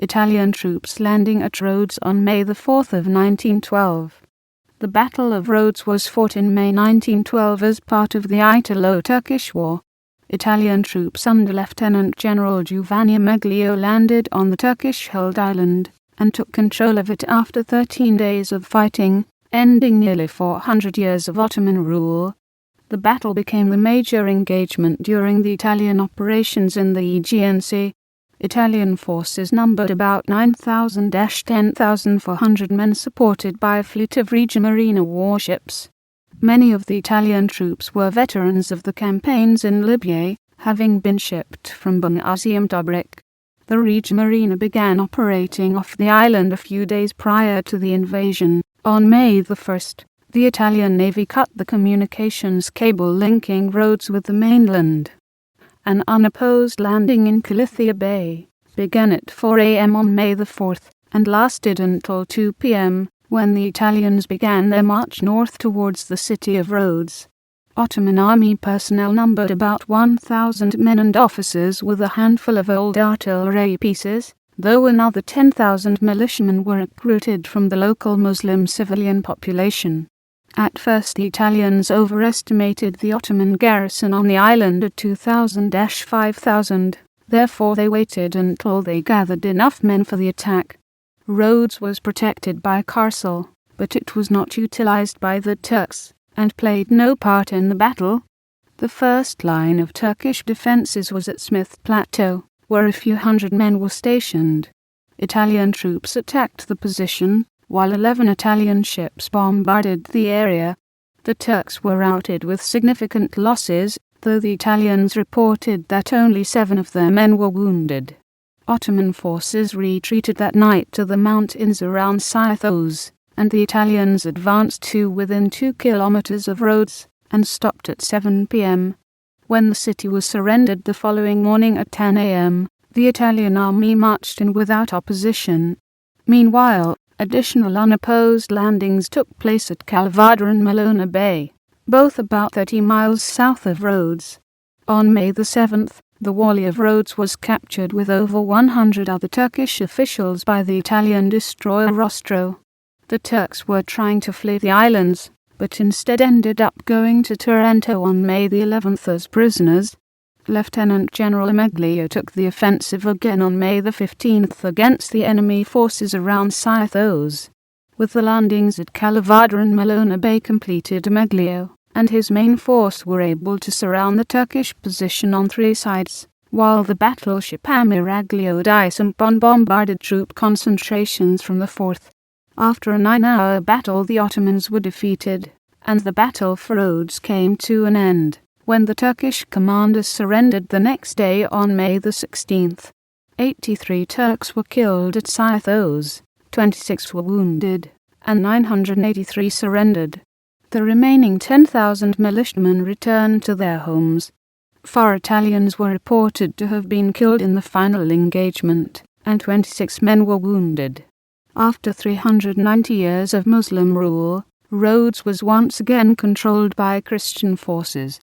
Italian troops landing at Rhodes on May 4, 1912. The Battle of Rhodes was fought in May 1912 as part of the Italo-Turkish War. Italian troops under Lieutenant General Giovanni Ameglio landed on the Turkish-held island and took control of it after 13 days of fighting, ending nearly 400 years of Ottoman rule. The battle became the major engagement during the Italian operations in the Aegean Sea. Italian forces numbered about 9,000–10,400 men supported by a fleet of Regia Marina warships. Many of the Italian troops were veterans of the campaigns in Libya, having been shipped from Benghazi and Tobruk. The Regia Marina began operating off the island a few days prior to the invasion. On May 1st, the Italian Navy cut the communications cable linking Rhodes with the mainland. An unopposed landing in Kalithea Bay began at 4 a.m. on May 4th and lasted until 2 p.m., when the Italians began their march north towards the city of Rhodes. Ottoman Army personnel numbered about 1,000 men and officers with a handful of old artillery pieces, though another 10,000 militiamen were recruited from the local Muslim civilian population. At first the Italians overestimated the Ottoman garrison on the island at 2,000–5,000, therefore they waited until they gathered enough men for the attack. Rhodes was protected by a castle, but it was not utilized by the Turks, and played no part in the battle. The first line of Turkish defences was at Smith Plateau, where a few hundred men were stationed. Italian troops attacked the position, while 11 Italian ships bombarded the area. The Turks were routed with significant losses, though the Italians reported that only 7 of their men were wounded. Ottoman forces retreated that night to the mountains around Psithos, and the Italians advanced to within 2 kilometers of Rhodes, and stopped at 7 p.m. When the city was surrendered the following morning at 10 a.m., the Italian army marched in without opposition. Meanwhile, additional unopposed landings took place at Kalithea and Malona Bay, both about 30 miles south of Rhodes. On May 7th, the Wally of Rhodes was captured with over 100 other Turkish officials by the Italian destroyer Rostro. The Turks were trying to flee the islands, but instead ended up going to Taranto on May 11th as prisoners. Lieutenant General Ameglio took the offensive again on May 15th against the enemy forces around Psithos. With the landings at Kalithea and Malona Bay completed, Ameglio and his main force were able to surround the Turkish position on 3 sides, while the battleship Ameglio sunk bombarded troop concentrations from the 4th. After a 9-hour battle the Ottomans were defeated, and the Battle of Rhodes came to an end when the Turkish commanders surrendered the next day on May 16th. 83 Turks were killed at Psithos, 26 were wounded, and 983 surrendered. The remaining 10,000 militiamen returned to their homes. 4 Italians were reported to have been killed in the final engagement, and 26 men were wounded. After 390 years of Muslim rule, Rhodes was once again controlled by Christian forces.